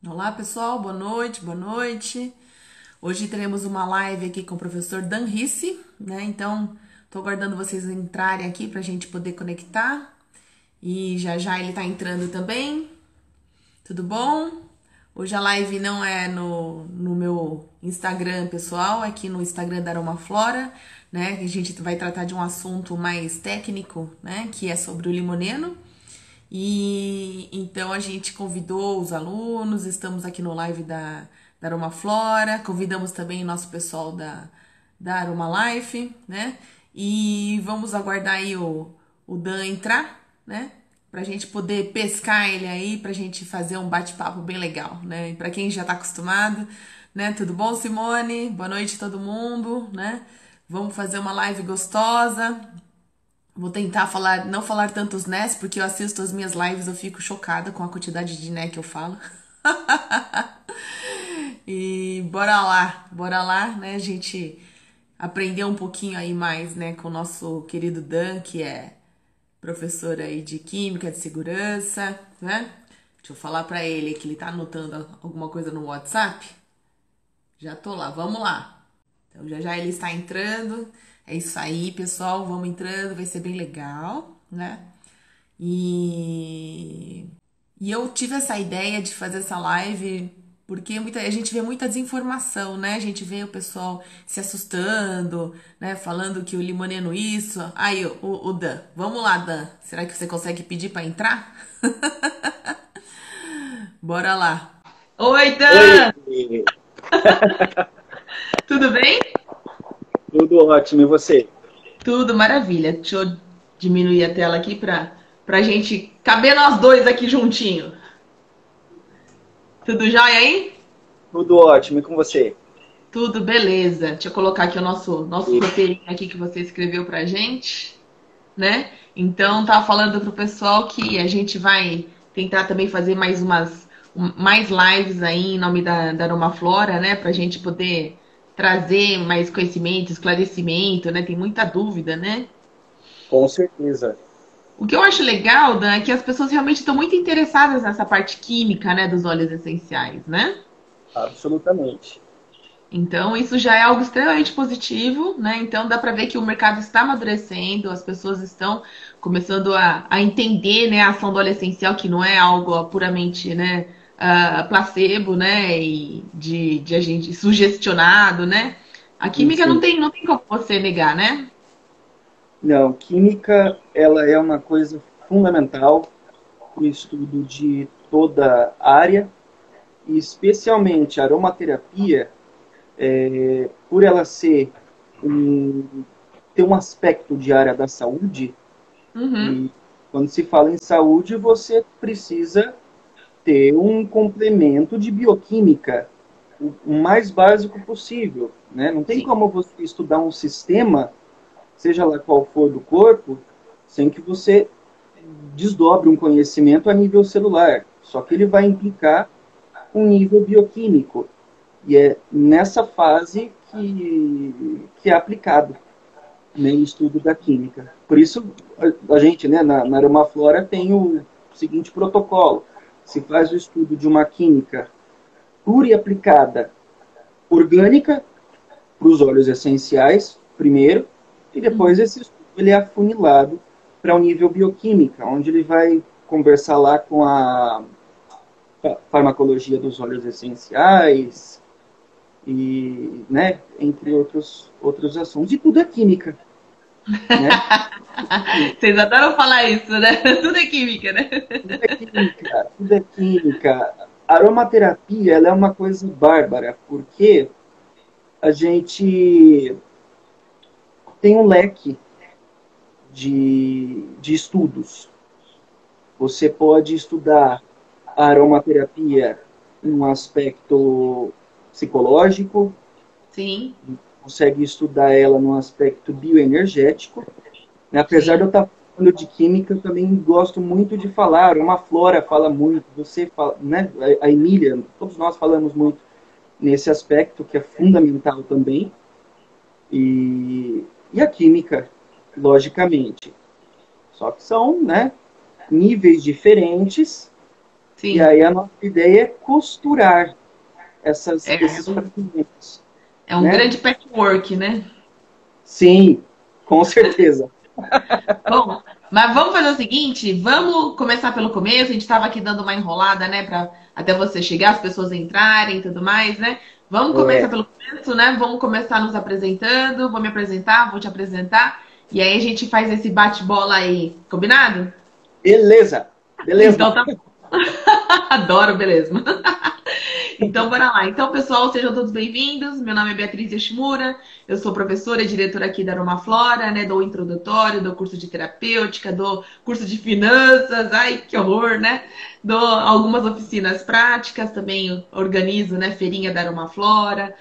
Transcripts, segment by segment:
Olá pessoal, boa noite, boa noite. Hoje teremos uma live aqui com o professor Dan Risse, né? Então, tô aguardando vocês entrarem aqui para a gente poder conectar. E já já ele tá entrando também. Tudo bom? Hoje a live não é no meu Instagram pessoal, é aqui no Instagram da Aromaflora, né? Que a gente vai tratar de um assunto mais técnico, né? Que é sobre o limoneno. E então a gente convidou os alunos, estamos aqui no live da Aromaflora, convidamos também nosso pessoal da Aroma Life, né? E vamos aguardar aí o Dan entrar, né? Pra gente poder pescar ele aí, pra gente fazer um bate-papo bem legal, né? E pra quem já tá acostumado, né? Tudo bom, Simone? Boa noite todo mundo, né? Vamos fazer uma live gostosa. Vou tentar falar, não falar tantos nés, porque eu assisto as minhas lives, eu fico chocada com a quantidade de né que eu falo. E bora lá, né? A gente aprender um pouquinho aí mais, né, com o nosso querido Dan, que é professor aí de Química de Segurança, né? Deixa eu falar pra ele que ele tá anotando alguma coisa no WhatsApp. Já tô lá, vamos lá. Então já já ele está entrando. É isso aí, pessoal, vamos entrando, vai ser bem legal, né? E, e eu tive essa ideia de fazer essa live porque a gente vê muita desinformação, né? A gente vê o pessoal se assustando, né? Falando que o limoneno isso. Aí, o Dan. Vamos lá, Dan. Será que você consegue pedir para entrar? Bora lá. Oi, Oi, Dan! Tudo bem? tudo ótimo, e você? Tudo maravilha. Deixa eu diminuir a tela aqui pra gente caber nós dois aqui juntinho. Tudo jóia aí? Tudo ótimo, e com você? Tudo beleza. Deixa eu colocar aqui o nosso E, roteirinho aqui que você escreveu pra gente, né? Então, tá falando pro pessoal que a gente vai tentar também fazer mais lives aí em nome da Aromaflora, né? Pra gente poder trazer mais conhecimento, esclarecimento, né? Tem muita dúvida, né? com certeza, O que eu acho legal, Dan, é que as pessoas realmente estão muito interessadas nessa parte química, né, dos óleos essenciais, né? absolutamente. Então, isso já é algo extremamente positivo, né? Então, dá para ver que o mercado está amadurecendo, as pessoas estão começando a entender, né, a ação do óleo essencial, que não é algo puramente, né, placebo, né, e de agente sugestionado, né? A química Sim. não tem como você negar, né? Não, química, ela é uma coisa fundamental para o estudo de toda a área, e especialmente a aromaterapia, por ela ter um aspecto de área da saúde, Uhum, e quando se fala em saúde, você precisa ter um complemento de bioquímica o mais básico possível, né? Não tem sim. como você estudar um sistema, seja lá qual for do corpo, sem que você desdobre um conhecimento a nível celular. Só que ele vai implicar um nível bioquímico. E é nessa fase que é aplicado, né, o estudo da química. Por isso, a gente, né, na Aromaflora, tem o seguinte protocolo. Se faz o estudo de uma química pura e aplicada orgânica para os óleos essenciais, primeiro, e depois esse estudo ele é afunilado para o nível bioquímica, onde ele vai conversar lá com a farmacologia dos óleos essenciais e, né, entre outros assuntos. E tudo é química, né? Vocês adoram falar isso, né? Tudo é química, né? Tudo é química, tudo é química. A aromaterapia ela é uma coisa bárbara, porque a gente tem um leque de estudos. Você pode estudar a aromaterapia em um aspecto psicológico, Sim, consegue estudar ela no aspecto bioenergético. Né? Apesar de eu sim. estar falando de química, eu também gosto muito de falar. Uma flora fala muito, você fala, né? A Emília, todos nós falamos muito nesse aspecto que é fundamental também. E a química, logicamente. Só que são, né, níveis diferentes E sim. aí a nossa ideia é costurar É, esses fragmentos, é um né? grande patchwork, né? Sim, com certeza. Bom, mas vamos fazer o seguinte, vamos começar pelo começo. A gente estava aqui dando uma enrolada, né, para até você chegar, as pessoas entrarem e tudo mais, né? Vamos começar É, pelo começo, né? Vamos começar nos apresentando. Vou me apresentar, vou te apresentar. E aí a gente faz esse bate-bola aí, combinado? beleza, Então beleza. tá. Adoro, beleza. Então, bora lá. Então, pessoal, sejam todos bem-vindos. Meu nome é Beatriz Yoshimura. Eu sou professora e diretora aqui da Aromaflora, né? Dou introdutório, dou curso de terapêutica, dou curso de finanças. Ai, que horror, né? Dou algumas oficinas práticas, também organizo, né? Feirinha da Aromaflora,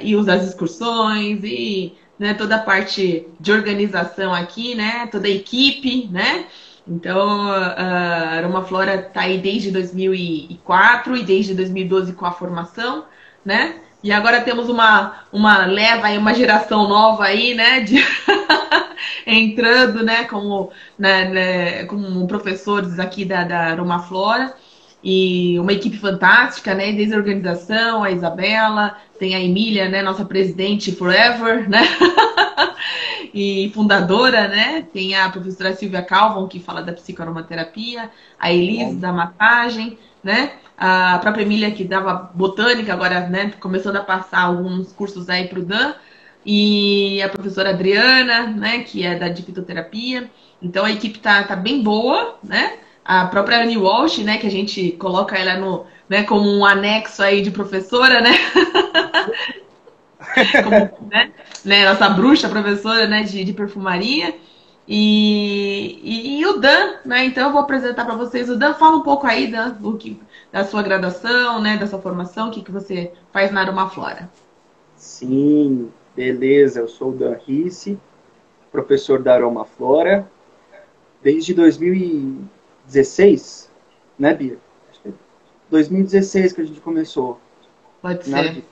e uso as excursões e né, toda a parte de organização aqui, né? Toda a equipe, né? Então, a Aromaflora está aí desde 2004 e desde 2012 com a formação, né? E agora temos uma leva aí, uma geração nova aí, né? De entrando, né? Como professores aqui da Aromaflora. E uma equipe fantástica, né? Desde a organização, a Isabela, tem a Emília, né? Nossa presidente forever, né? E fundadora, né? Tem a professora Silvia Calvon, que fala da psicoaromaterapia, a Elis Bom, da massagem, né? A própria Emília, que dava botânica, agora, né, começando a passar alguns cursos aí para o Dan, e a professora Adriana, né, que é da de fitoterapia. Então a equipe tá bem boa, né? A própria Annie Walsh, né, que a gente coloca ela no, né, como um anexo aí de professora, né? Como, né, nossa bruxa, professora, né, de perfumaria. E o Dan, né? Então eu vou apresentar para vocês. O Dan, fala um pouco aí da sua graduação, né, da sua formação, o que você faz na Aromaflora. sim, beleza. Eu sou o Dan Risse, professor da Aromaflora, desde 2016, né, Bia? Acho que é 2016 que a gente começou. Pode Final ser. de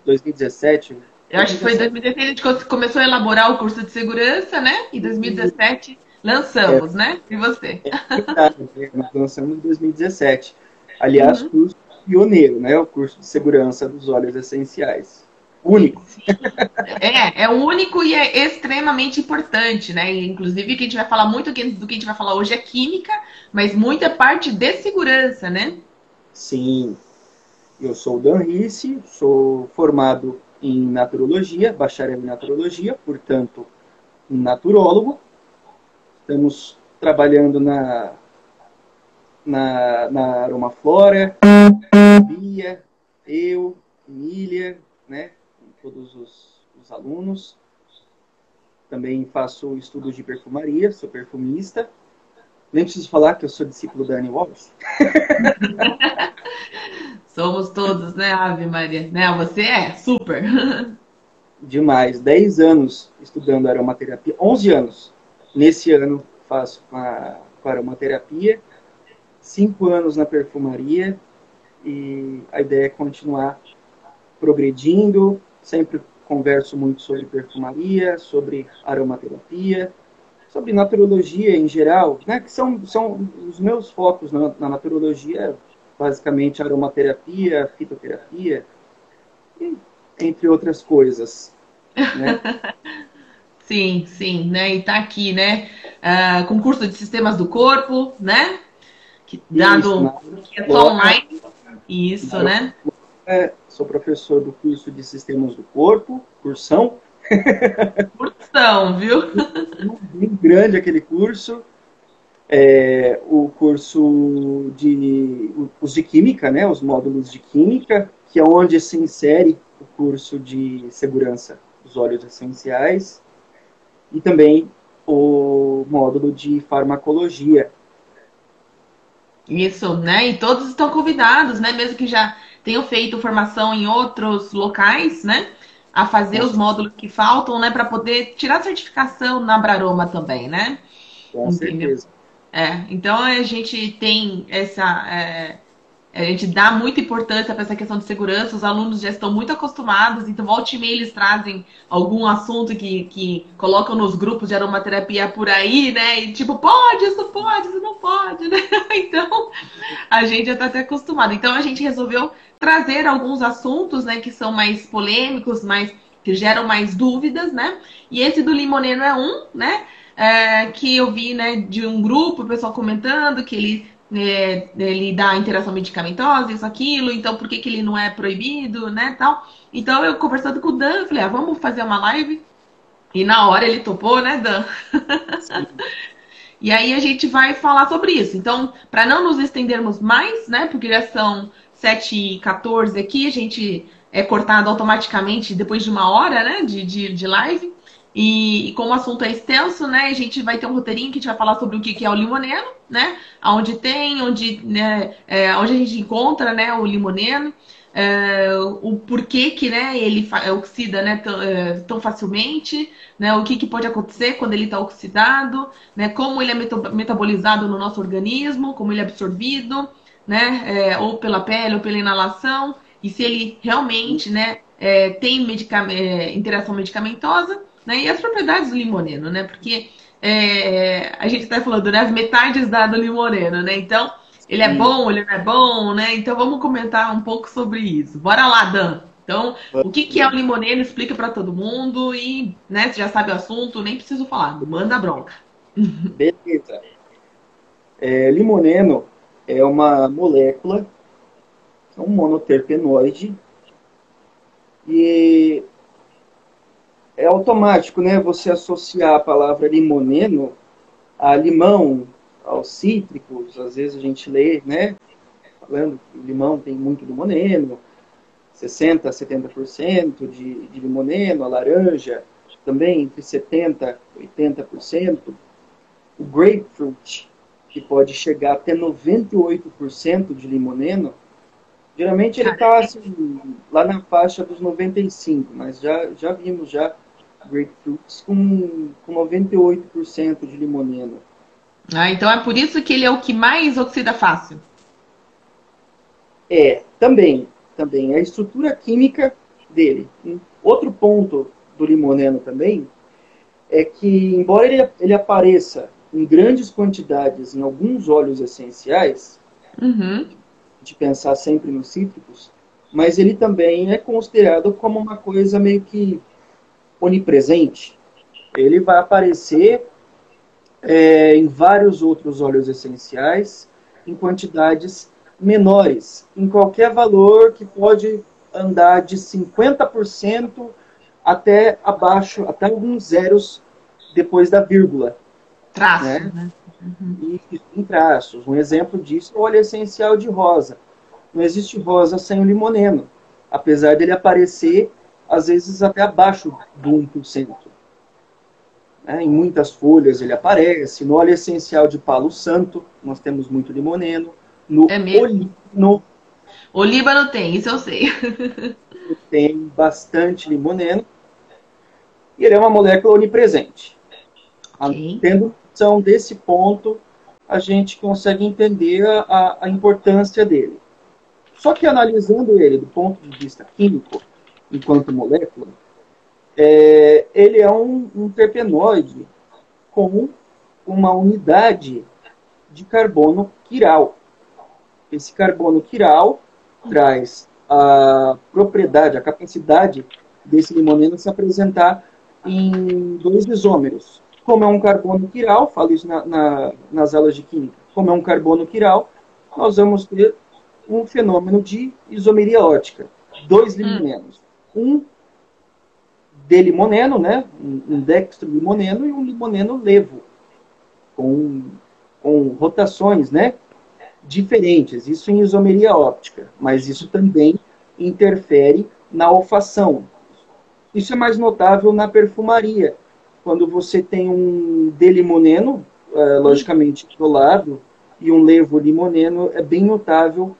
2017. Eu acho que foi em 2017. 2016 a gente começou a elaborar o curso de segurança, né? E em 2017 É lançamos, né? E você? verdade, né? Nós lançamos em 2017. Aliás, Uhum. curso pioneiro, né? O curso de segurança dos óleos essenciais. Único. É único e é extremamente importante, né? E, inclusive, que a gente vai falar muito do que a gente vai falar hoje é química, mas muita parte de segurança, né? Sim, eu sou o Dan Risse, sou formado em naturologia, bacharel em naturologia, portanto, um naturólogo. Estamos trabalhando na Aromaflora, Bia, eu, Emília, né, com todos os alunos. Também faço estudos de perfumaria, sou perfumista. Nem preciso falar que eu sou discípulo da Annie Walsh. Somos todos, né, Ave Maria? Né? Você é super. Demais. 10 anos estudando aromaterapia, 11 anos. Nesse ano faço com a aromaterapia, 5 anos na perfumaria e a ideia é continuar progredindo. Sempre converso muito sobre perfumaria, sobre aromaterapia, sobre naturologia em geral, né, que são os meus focos na naturologia, basicamente aromaterapia, fitoterapia, e, entre outras coisas, né? Sim, sim, né? E tá aqui, né? Concurso de sistemas do corpo, né? Que Isso, dado na que é só Flora, online. Isso, na né? sou professor do curso de Sistemas do Corpo, cursão, Cursão, viu? bem grande aquele curso, o curso os de Química, né, os módulos de Química, que é onde se insere o curso de Segurança dos Óleos Essenciais, e também o módulo de Farmacologia. Isso, né? E todos estão convidados, né? Mesmo que já tenham feito formação em outros locais, né? A fazer Com, os módulos que faltam, né? Para poder tirar a certificação na Braroma também, né? com Entendeu? certeza. Então a gente tem essa. A gente dá muita importância para essa questão de segurança, os alunos já estão muito acostumados, então volta e meia eles trazem algum assunto que colocam nos grupos de aromaterapia por aí, né? E tipo, pode, isso não pode, né? Então, a gente já está até acostumado. Então, a gente resolveu trazer alguns assuntos, né, que são mais polêmicos, mais que geram mais dúvidas, né? E esse do limoneno é um, né? Que eu vi, né, de um grupo, o pessoal comentando que ele dá interação medicamentosa, isso, aquilo, então por que, que ele não é proibido, né, tal. Então eu conversando com o Dan, falei, vamos fazer uma live. E na hora ele topou, né, Dan? Sim. E aí a gente vai falar sobre isso. Então, para não nos estendermos mais, né, porque já são 7h14 aqui, a gente é cortado automaticamente depois de uma hora, né, de live. E como o assunto é extenso, né, a gente vai ter um roteirinho que a gente vai falar sobre o que é o limoneno, né, aonde tem, onde a gente encontra, né, o limoneno, o porquê que, né, ele oxida, né, tão facilmente, né, o que pode acontecer quando ele está oxidado, né, como ele é metabolizado no nosso organismo, como ele é absorvido, né, ou pela pele ou pela inalação, e se ele realmente, né, tem interação medicamentosa, né, e as propriedades do limoneno, né, porque a gente está falando, né, as metades do limoneno, né, então ele é Sim. bom, ele não é bom, né, então vamos comentar um pouco sobre isso. Bora lá, Dan! Então, o que é o limoneno? Explica para todo mundo e, né, você já sabe o assunto, nem preciso falar, manda bronca. Beleza. Limoneno é uma molécula, é um monoterpenoide, e é automático, né? Você associar a palavra limoneno a limão, aos cítricos. Às vezes a gente lê, né? Falando que o limão tem muito limoneno, 60% a 70% de limoneno, a laranja também entre 70% e 80%. O grapefruit, que pode chegar até 98% de limoneno, geralmente ele está assim, lá na faixa dos 95%, mas já vimos já grapefruits com 98% de limoneno. Então é por isso que ele é o que mais oxida fácil. Também a estrutura química dele. Outro ponto do limoneno também é que, embora ele apareça em grandes quantidades em alguns óleos essenciais, Uhum. de pensar sempre nos cítricos, mas ele também é considerado como uma coisa meio que onipresente. Ele vai aparecer em vários outros óleos essenciais, em quantidades menores, em qualquer valor que pode andar de 50% até abaixo, até alguns zeros depois da vírgula. Traço, Né? né? Uhum. E em traços. Um exemplo disso é o óleo essencial de rosa. Não existe rosa sem o limoneno, apesar dele aparecer, às vezes, até abaixo do 1%. Em muitas folhas ele aparece. No óleo essencial de palo santo, nós temos muito limoneno. No É mesmo. olíbano O Líbano tem, isso eu sei. tem bastante limoneno. E ele é uma molécula onipresente. Ok. Tendo noção desse ponto, a gente consegue entender a importância dele. Só que analisando ele do ponto de vista químico, enquanto molécula, ele é um terpenoide com uma unidade de carbono quiral. Esse carbono quiral traz a propriedade, a capacidade desse limoneno se apresentar em dois isômeros. Como é um carbono quiral, falo isso nas aulas de química, como é um carbono quiral, nós vamos ter um fenômeno de isomeria ótica. Dois limonenos. Um de limoneno, né? Um dextro limoneno e um limoneno levo, com rotações, né? Diferentes. Isso em isomeria óptica, mas isso também interfere na olfação. Isso é mais notável na perfumaria. Quando você tem um delimoneno, logicamente isolado, e um levo limoneno, é bem notável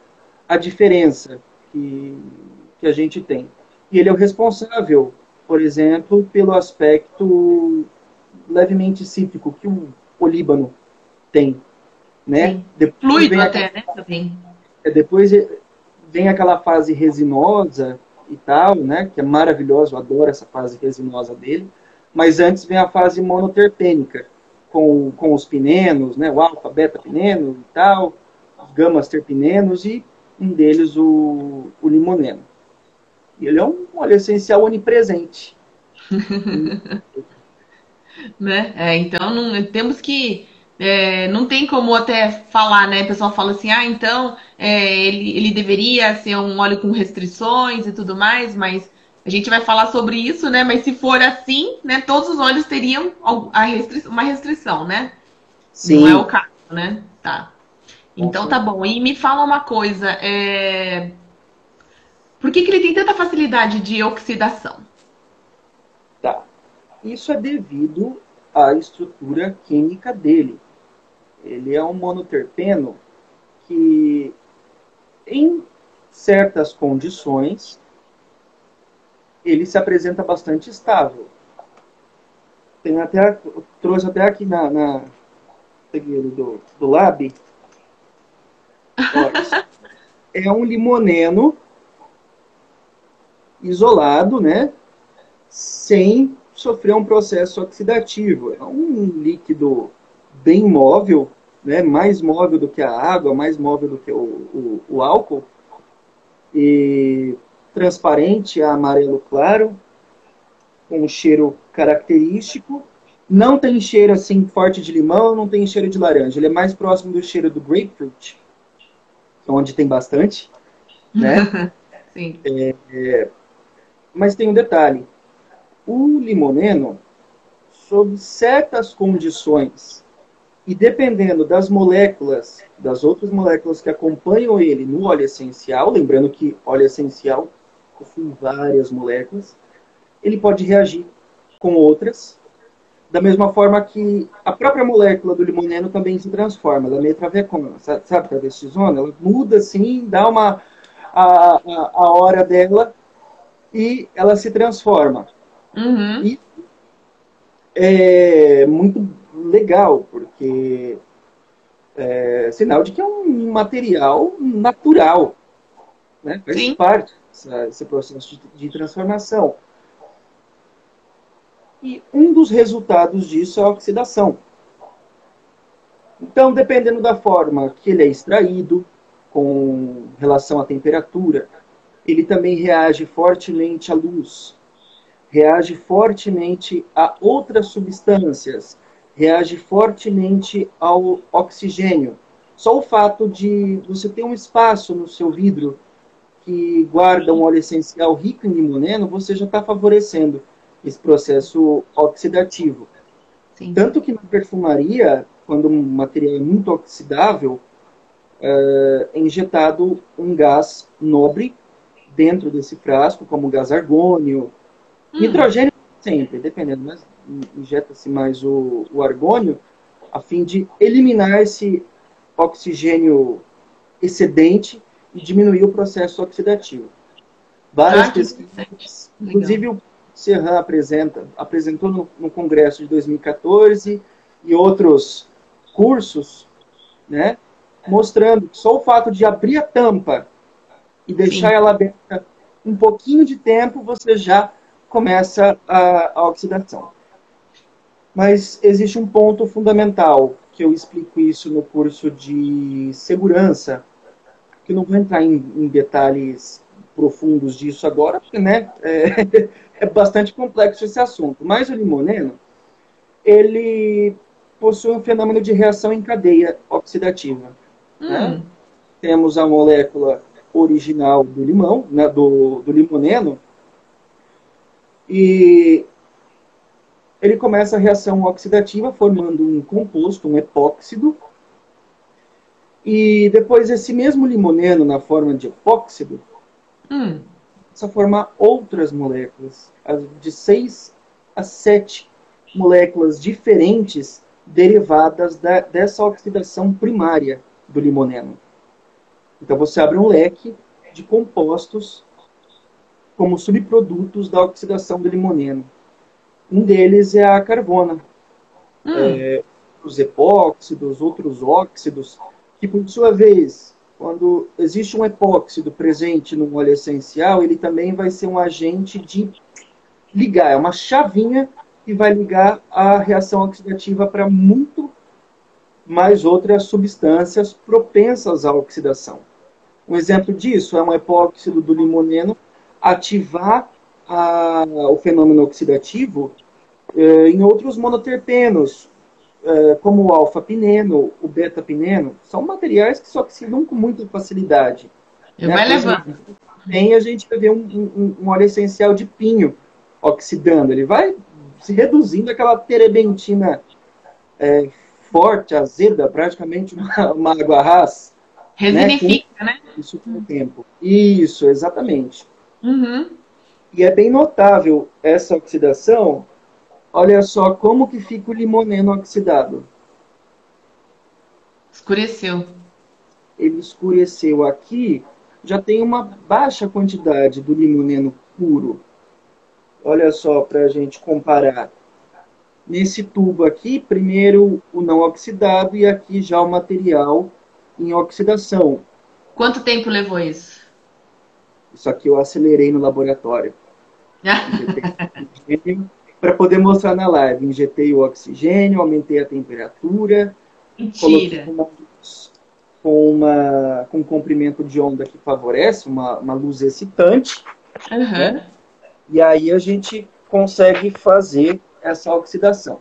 a diferença que a gente tem. E ele é o responsável, por exemplo, pelo aspecto levemente cítrico que o olíbano tem. Né? Sim. Depois Fluido vem até, né? Também. Depois vem aquela fase resinosa e tal, né? Que é maravilhosa, eu adoro essa fase resinosa dele. Mas antes vem a fase monoterpênica, com os pinenos, né? O alfa, beta pineno e tal, os gamas terpinenos e um deles o limoneno. Ele é um óleo essencial onipresente. Né? Então temos que. Não tem como até falar, né? O pessoal fala assim, então ele deveria ser um óleo com restrições e tudo mais, mas a gente vai falar sobre isso, né? Mas se for assim, né, todos os óleos teriam uma restrição, né? Não é o Sim, caso, né? Tá. com Então tá certeza. bom. E me fala uma coisa, por que ele tem tanta facilidade de oxidação? Tá. Isso é devido à estrutura química dele. Ele é um monoterpeno que, em certas condições, ele se apresenta bastante estável. Tem até, trouxe até aqui peguei ele do lab. Ó, isso é um limoneno isolado, né? Sem sofrer um processo oxidativo. É um líquido bem móvel, né? Mais móvel do que a água, mais móvel do que o álcool, e transparente a amarelo claro, com um cheiro característico. Não tem cheiro assim forte de limão, não tem cheiro de laranja. Ele é mais próximo do cheiro do grapefruit, onde tem bastante, né? Sim. Mas tem um detalhe. O limoneno, sob certas condições, e dependendo das moléculas, das outras moléculas que acompanham ele no óleo essencial, lembrando que óleo essencial possui várias moléculas, ele pode reagir com outras, da mesma forma que a própria molécula do limoneno também se transforma, da metravecona, sabe, travestizona, ela muda assim, dá a hora dela e ela se transforma. Uhum. E é muito legal, porque é sinal de que é um material natural, né? Faz Sim. parte desse processo de transformação. E um dos resultados disso é a oxidação. Então, dependendo da forma que ele é extraído, com relação à temperatura, ele também reage fortemente à luz, reage fortemente a outras substâncias, reage fortemente ao oxigênio. Só o fato de você ter um espaço no seu vidro que guarda um óleo essencial rico em limoneno, você já está favorecendo esse processo oxidativo. Sim. Tanto que na perfumaria, quando um material é muito oxidável, é injetado um gás nobre dentro desse frasco, como o gás argônio, Hum. hidrogênio sempre, dependendo, mas injeta-se mais o argônio, a fim de eliminar esse oxigênio excedente e diminuir o processo oxidativo. Várias Que interessante. pesquisas, Legal. inclusive o Serran apresentou no Congresso de 2014 e outros cursos, né, mostrando que só o fato de abrir a tampa e deixar Sim. ela aberta um pouquinho de tempo, você já começa a oxidação. Mas existe um ponto fundamental, que eu explico isso no curso de segurança, que eu não vou entrar em detalhes profundos disso agora, porque né, é bastante complexo esse assunto. Mas o limoneno, ele possui um fenômeno de reação em cadeia oxidativa. Né? Hum. Temos a molécula original do limão, né, do limoneno, e ele começa a reação oxidativa formando um composto, um epóxido, e depois esse mesmo limoneno na forma de epóxido Hum. começa a formar outras moléculas, de 6 a 7 moléculas diferentes derivadas dessa oxidação primária do limoneno. Então você abre um leque de compostos como subprodutos da oxidação do limoneno. Um deles é a carvona, Hum. os epóxidos, outros óxidos, que por sua vez, quando existe um epóxido presente no óleo essencial, ele também vai ser um agente de ligar, é uma chavinha que vai ligar a reação oxidativa para muito mais outras substâncias propensas à oxidação. Um exemplo disso é um epóxido do limoneno ativar o fenômeno oxidativo em outros monoterpenos, como o alfa-pineno, o beta-pineno. São materiais que se oxidam com muita facilidade. Vai levando. Bem, a gente vai ver um óleo essencial de pinho oxidando. Ele vai se reduzindo aquela terebentina forte, azeda, praticamente uma água rasa. Resinifica, né? Isso com o tempo. Isso, exatamente. Uhum. E é bem notável essa oxidação. Olha só como que fica o limoneno oxidado. Escureceu. Ele escureceu aqui, já tem uma baixa quantidade do limoneno puro. Olha só para a gente comparar. Nesse tubo aqui, primeiro o não oxidado e aqui já o material em oxidação. Quanto tempo levou isso? Isso aqui eu acelerei no laboratório. Para poder mostrar na live. Injetei o oxigênio, aumentei a temperatura. Mentira. Coloquei com um comprimento de onda que favorece, uma luz excitante. Uhum. Né? E aí a gente consegue fazer essa oxidação.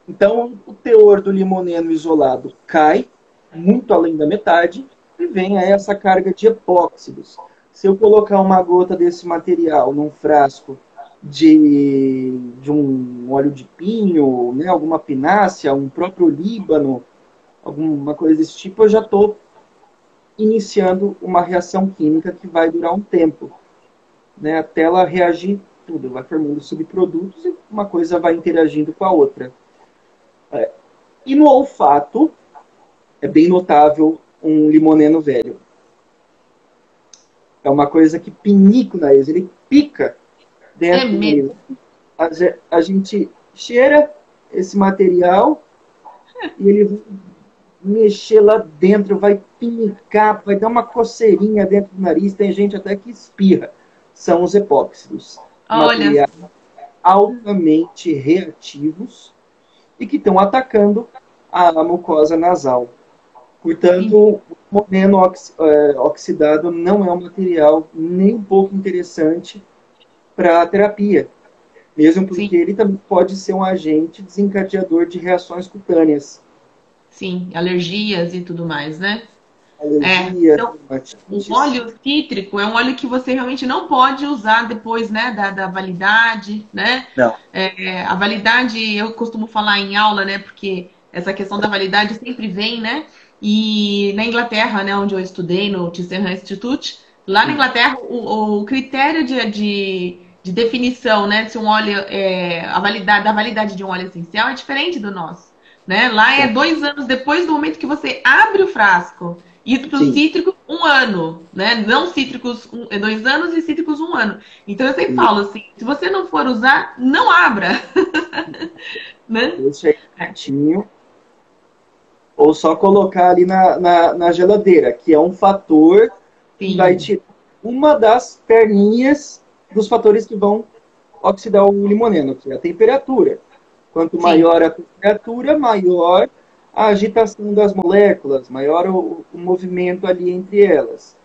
Então, o teor do limoneno isolado cai muito além da metade e vem aí essa carga de epóxidos. Se eu colocar uma gota desse material num frasco de um óleo de pinho, né, alguma pinácea, um próprio olíbano, alguma coisa desse tipo, eu já estou iniciando uma reação química que vai durar um tempo, né, até ela reagir tudo, vai formando subprodutos e uma coisa vai interagindo com a outra. E no olfato, é bem notável um limoneno velho. É uma coisa que pinica o nariz, ele pica dentro do nariz. A gente cheira esse material e ele vai mexer lá dentro, vai pinicar, vai dar uma coceirinha dentro do nariz, tem gente até que espirra. São os epóxidos. Materiais altamente reativos e que estão atacando a mucosa nasal. Portanto, o limoneno oxidado não é um material nem um pouco interessante para a terapia. Mesmo porque ele também pode ser um agente desencadeador de reações cutâneas. Sim, alergias e tudo mais, né? Então, o óleo cítrico é um óleo que você realmente não pode usar depois, né, da validade, né? Não. A validade, eu costumo falar em aula, né, porque essa questão da validade sempre vem, né? E na Inglaterra, né, onde eu estudei, no Tisserand Institute, lá na Inglaterra, o critério de definição, né, se um óleo, da validade de um óleo essencial é diferente do nosso, né? Lá é 2 anos depois do momento que você abre o frasco. E para os cítricos, 1 ano, né? Não cítricos 2 anos e cítricos 1 ano. Então eu sempre falo assim, se você não for usar, não abra. Né? Deixa quietinho. Ou só colocar ali na geladeira, que é um fator que vai tirar uma das perninhas dos fatores que vão oxidar o limoneno, que é a temperatura. Quanto maior a temperatura, maior a agitação das moléculas, maior o movimento ali entre elas.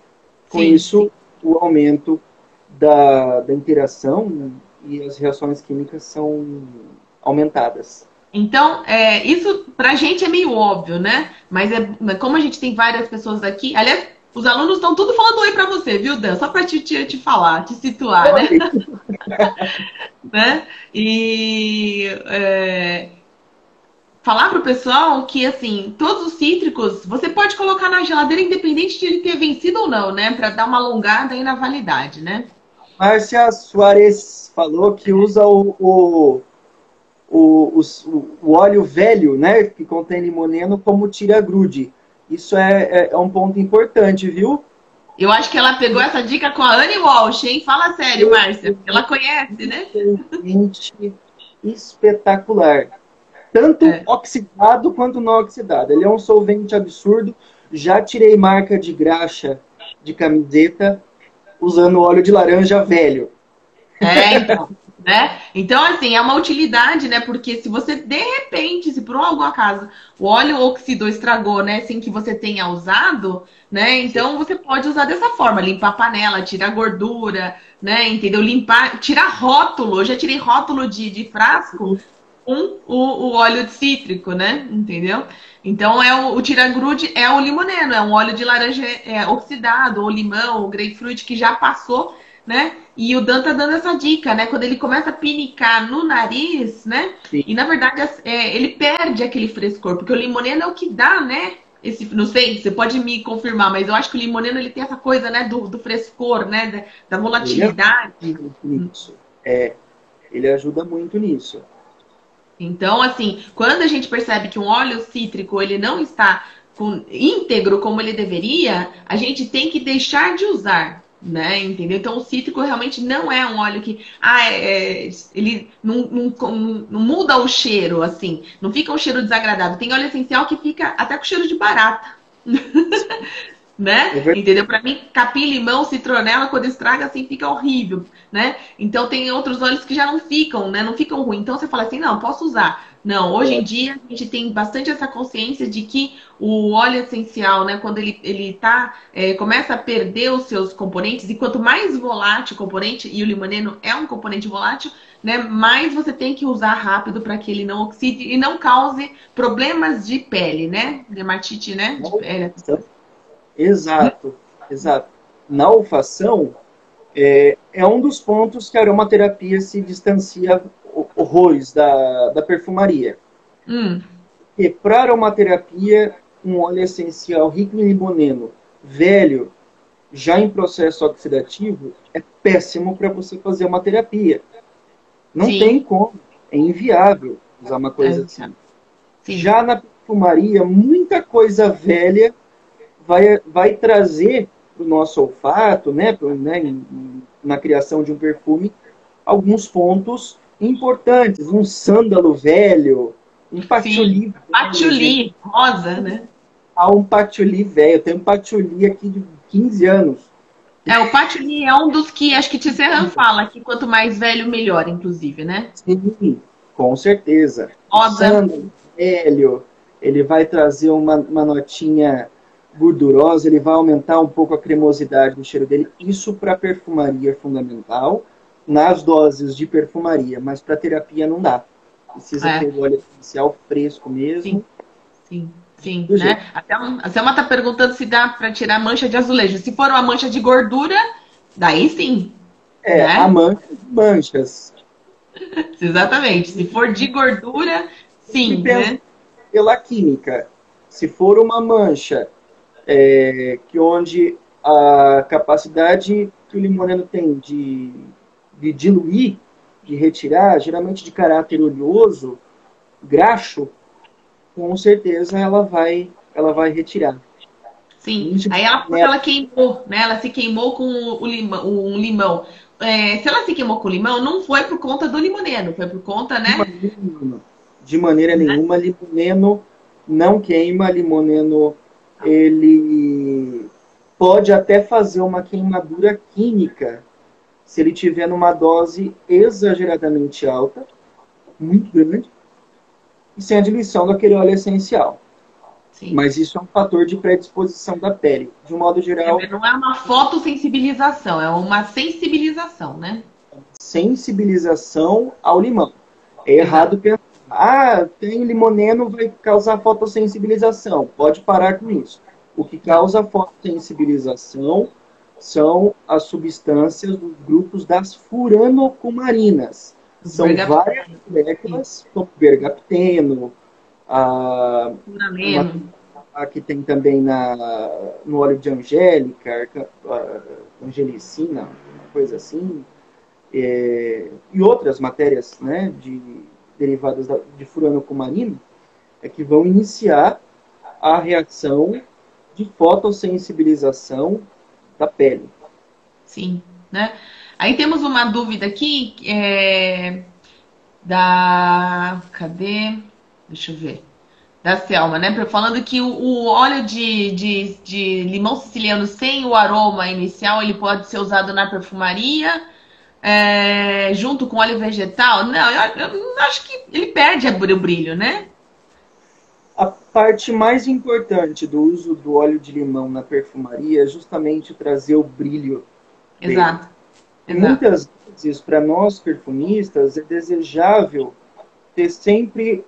Com isso, o aumento da interação e as reações químicas são aumentadas. Então, isso pra gente é meio óbvio, né? Mas como a gente tem várias pessoas aqui... Aliás, os alunos estão tudo falando oi pra você, viu, Dan? Só pra te falar, te situar, né? Né? E... falar pro pessoal que, assim, todos os cítricos você pode colocar na geladeira independente de ele ter vencido ou não, né? Pra dar uma alongada aí na validade, né? Márcia Soares falou que usa o óleo velho, né? Que contém limoneno como tira-grude. Isso é um ponto importante, viu? Eu acho que ela pegou essa dica com a Anne Walsh, hein? Fala sério, Márcia. Ela conhece, né? Espetacular. Tanto oxidado quanto não oxidado. Ele é um solvente absurdo. Já tirei marca de graxa de camiseta usando óleo de laranja velho. Então, né? Então, assim, é uma utilidade, né? Porque se você, de repente, se por algum acaso o óleo oxidou, estragou, né? Sem que você tenha usado, né? Sim. Então, você pode usar dessa forma. Limpar a panela, tirar gordura, né? Entendeu? Limpar, tirar rótulo. Eu já tirei rótulo de frasco com o óleo cítrico, né? Entendeu? Então, o tira-grude é o limoneno. É um óleo de laranja oxidado, ou limão, ou grapefruit que já passou, né? E o Dan tá dando essa dica, né? Quando ele começa a pinicar no nariz, né? Sim. E na verdade ele perde aquele frescor, porque o limoneno é o que dá, né? Não sei, você pode me confirmar, mas eu acho que o limoneno ele tem essa coisa, né? Do frescor, né? Da Ele ajuda volatilidade. muito nisso. Ele ajuda muito nisso. Então, assim, quando a gente percebe que um óleo cítrico ele não está íntegro como ele deveria, a gente tem que deixar de usar, né? Entendeu? Então, o cítrico realmente não é um óleo que ele não muda o cheiro, assim, não fica um cheiro desagradável. Tem óleo essencial que fica até com cheiro de barata. É Né? verdade. Entendeu? Para mim, capim, limão, citronela, quando estraga assim, fica horrível, né? Então tem outros óleos que já não ficam, né? Não ficam ruins. Então você fala assim, não, posso usar. Não, hoje em dia a gente tem bastante essa consciência de que o óleo essencial, né, quando começa a perder os seus componentes, e quanto mais volátil o componente, e o limoneno é um componente volátil, né, mais você tem que usar rápido para que ele não oxide e não cause problemas de pele, né? Dermatite, né? De pele. Exato, exato. Na olfação, é um dos pontos que a aromaterapia se distancia horrores da perfumaria. Hum. E para aromaterapia, um óleo essencial rico em limoneno, velho, já em processo oxidativo, é péssimo para você fazer uma terapia. Não tem Sim, como, é inviável usar uma coisa assim. sim, Já na perfumaria, muita coisa velha vai trazer para o nosso olfato, na criação de um perfume, alguns pontos importantes. Um sândalo velho, um sim. patchouli velho, gente. Patchouli, rosa, né? Um patchouli velho. Eu tenho um patchouli aqui de 15 anos. O patchouli é um dos que acho que Tisserand fala que quanto mais velho, melhor, inclusive, né? Sim, com certeza. O Rosa, sândalo velho, ele vai trazer uma notinha gordurosa, ele vai aumentar um pouco a cremosidade do cheiro dele. Isso para perfumaria é fundamental, nas doses de perfumaria, mas para terapia não dá. Precisa ter é, o óleo essencial fresco sim, mesmo, sim, do jeito. né? A Selma tá perguntando se dá para tirar mancha de azulejo. Se for uma mancha de gordura, daí sim, A né? mancha de manchas. Exatamente. Se for de gordura, Sempre sim, pensa né? pela química. Se for uma mancha que onde a capacidade que o limoneno tem de diluir, de retirar, geralmente de caráter oleoso, graxo, com certeza ela vai retirar. Sim. Mancha de Aí ela falou que canela, ela queimou, né? Ela se queimou com o limão, um limão. Se ela se queimou com o limão, não foi por conta do limoneno, foi por conta, de né? maneira nenhuma. De maneira nenhuma, limoneno não queima, limoneno ele pode até fazer uma queimadura química se ele tiver numa dose exageradamente alta, muito grande, e sem a diluição daquele óleo essencial. Sim. Mas isso é um fator de predisposição da pele. De um modo geral, Não é uma fotossensibilização, é uma sensibilização, né? sensibilização ao limão. É Exato. errado pensar, tem limoneno, vai causar fotossensibilização. Pode parar com isso. O que Não. causa fotossensibilização são as substâncias dos grupos das furanocumarinas. Os São várias bergamotas, moléculas, como bergapteno, a, uma, furamento. a que tem também no óleo de angélica, angelicina, uma coisa assim, e outras matérias, né, derivadas de furanocumarina, que vão iniciar a reação de fotossensibilização da pele. Sim, né? Aí temos uma dúvida aqui, da... Cadê? Deixa eu ver. Da Selma, né? Falando que o óleo de limão siciliano sem o aroma inicial, ele pode ser usado na perfumaria, junto com óleo vegetal. Não, eu acho que ele perde o brilho, né? A parte mais importante do uso do óleo de limão na perfumaria é justamente trazer o brilho dele. Exato, E exato. muitas vezes, para nós perfumistas, é desejável ter sempre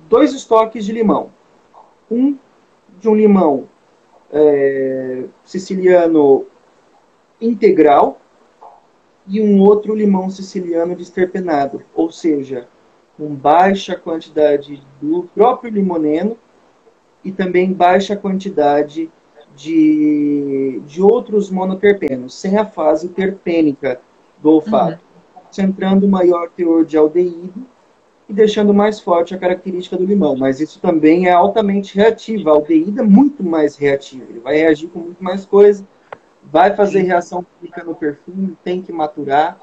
dois estoques de limão. Um de um limão siciliano integral e um outro limão siciliano desterpenado, ou seja, com baixa quantidade do próprio limoneno e também baixa quantidade de outros monoterpenos, sem a fase terpênica do Uhum. olfato, concentrando maior teor de aldeído e deixando mais forte a característica do limão. Mas isso também é altamente reativo. A aldeído é muito mais reativo. Ele vai reagir com muito mais coisa, vai fazer Sim. reação química no perfume, tem que maturar.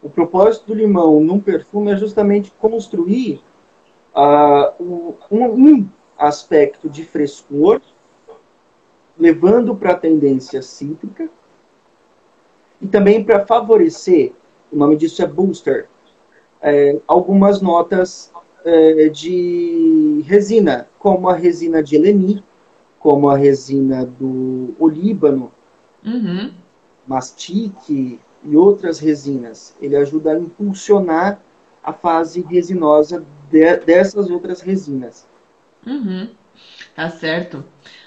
O propósito do limão num perfume é justamente construir um aspecto de frescor, levando para a tendência cítrica, e também para favorecer, o nome disso é booster, algumas notas de resina, como a resina de Eleni, como a resina do olíbano, Uhum. mastique e outras resinas. Ele ajuda a impulsionar a fase resinosa dessas outras resinas. Uhum. Tá certo.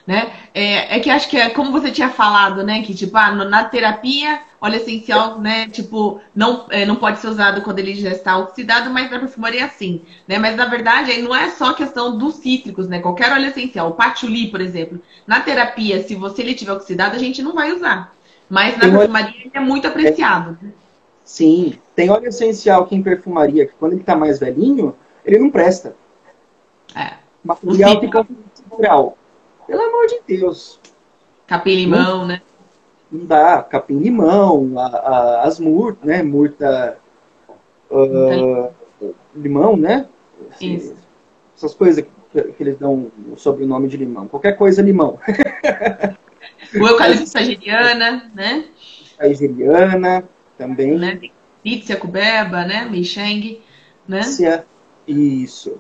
Né? É que acho que é como você tinha falado, né? Que tipo, na terapia, óleo essencial, né? Tipo, não pode ser usado quando ele já está oxidado, mas na perfumaria sim, né? Mas na verdade, aí não é só questão dos cítricos, né? Qualquer óleo essencial, o patchouli, por exemplo, na terapia, se você ele tiver oxidado, a gente não vai usar. Mas na Tem óleo, perfumaria ele é muito apreciado. sim, tem óleo essencial aqui em perfumaria que quando ele está mais velhinho, ele não presta. É. O O material cítrico, fica natural. Pelo amor de Deus. Não, capim-limão, né? não dá. Capim-limão, as murtas, né? Murta, Então, limão, né? isso. Essas coisas que eles dão o sobrenome de limão. Qualquer coisa limão. O As eucalipto sageriana, né? nigeriana Né? também. Tem Pizia Cubeba, né? Mixeng, né? Isso.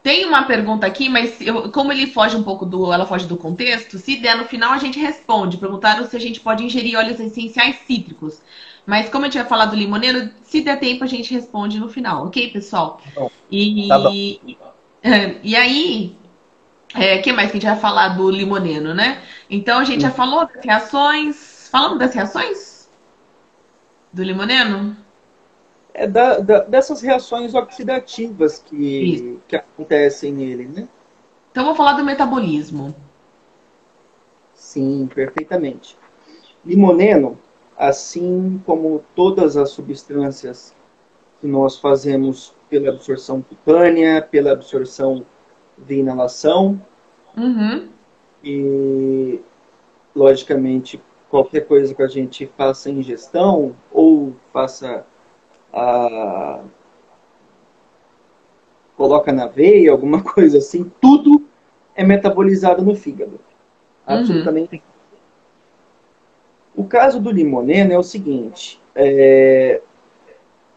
Tem uma pergunta aqui, mas como ele foge um pouco ela foge do contexto, se der no final a gente responde. Perguntaram se a gente pode ingerir óleos essenciais cítricos. Mas como a gente vai falar do limoneiro, se der tempo a gente responde no final, ok, pessoal? Bom, tá bom. E aí, que mais que a gente vai falar do limoneiro, né? Então a gente já falou das reações. Falamos das reações do limoneiro? Dessas reações oxidativas Isso. que acontecem nele, né? Então vou falar do metabolismo. Sim, perfeitamente. Limoneno, assim como todas as substâncias que nós fazemos pela absorção cutânea, pela absorção de inalação Uhum. e, logicamente, qualquer coisa que a gente faça ingestão ou faça a coloca na veia, alguma coisa assim, tudo é metabolizado no fígado. Uhum. Absolutamente. O caso do limoneno é o seguinte: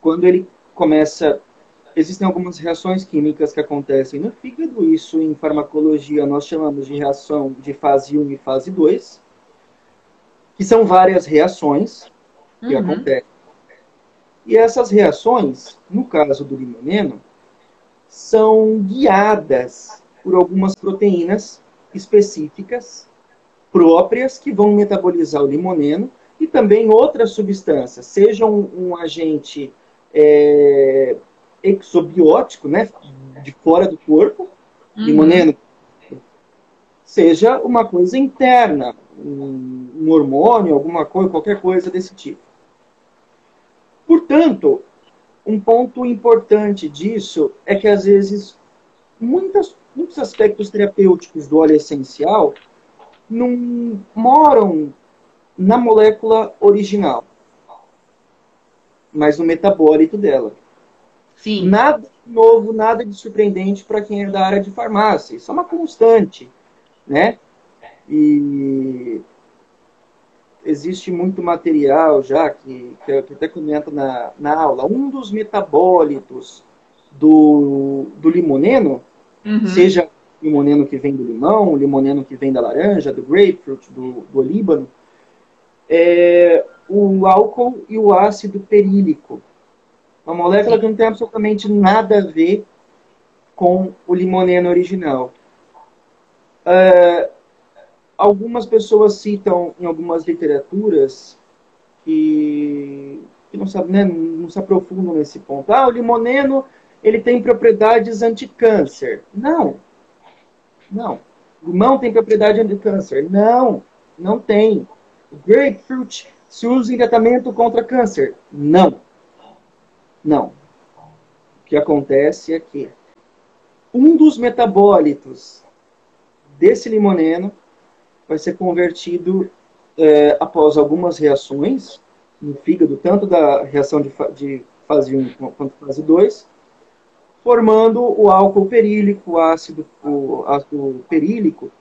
quando ele começa. Existem algumas reações químicas que acontecem no fígado, isso em farmacologia nós chamamos de reação de fase 1 e fase 2, que são várias reações que Uhum. acontecem. E essas reações, no caso do limoneno, são guiadas por algumas proteínas específicas próprias que vão metabolizar o limoneno e também outras substâncias, seja um agente é, exobiótico, né, de fora do corpo, Uhum. limoneno, seja uma coisa interna, um hormônio, alguma coisa, qualquer coisa desse tipo. Portanto, um ponto importante disso é que às vezes muitos aspectos terapêuticos do óleo essencial não moram na molécula original, mas no metabólito dela. Sim. Nada de novo, nada de surpreendente para quem é da área de farmácia. Isso é uma constante, né? E existe muito material já que eu até comento na aula. Um dos metabólitos do limoneno, Uhum. seja o limoneno que vem do limão, o limoneno que vem da laranja, do grapefruit, do olíbano, é o álcool e o ácido perílico. Uma molécula Sim. que não tem absolutamente nada a ver com o limoneno original. Algumas pessoas citam em algumas literaturas que não, sabe, né, não se aprofundam nesse ponto. Ah, o limoneno ele tem propriedades anti-câncer. Não, não. O limão tem propriedade anti-câncer. Não, não tem. O grapefruit se usa em tratamento contra câncer. Não, não. O que acontece é que um dos metabólitos desse limoneno vai ser convertido após algumas reações no fígado, tanto da reação de fase 1 quanto fase 2, formando o álcool perílico, o ácido perílico,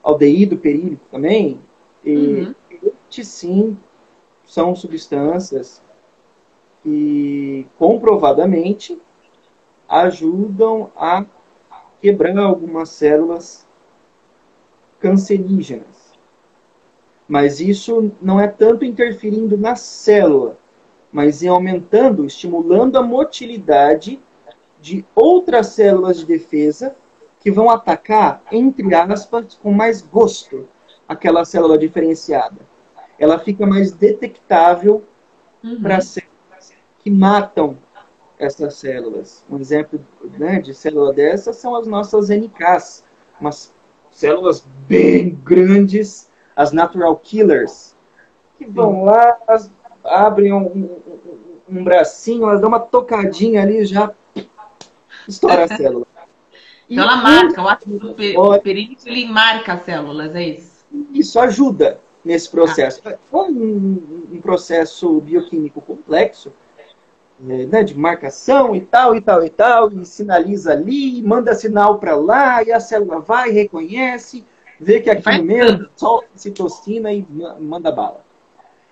aldeído perílico também. E Uhum. estes sim são substâncias que comprovadamente ajudam a quebrar algumas células cancerígenas. Mas isso não é tanto interferindo na célula, mas em aumentando, estimulando a motilidade de outras células de defesa que vão atacar, entre aspas, com mais gosto aquela célula diferenciada. Ela fica mais detectável para Uhum. células que matam essas células. Um exemplo, né, de célula dessas são as nossas NKs, umas células bem grandes, as natural killers, que Sim. vão lá, abrem um bracinho, elas dão uma tocadinha ali e já estoura a célula. Então E ela um marca, o ácido perílico ele marca as células, é isso? isso ajuda nesse Ah, processo. É um processo bioquímico complexo, né, de marcação e tal, e tal, e tal, e sinaliza ali, manda sinal para lá, e a célula vai, reconhece, vê que é e faz aquilo mesmo, dano. solta citocina e manda bala.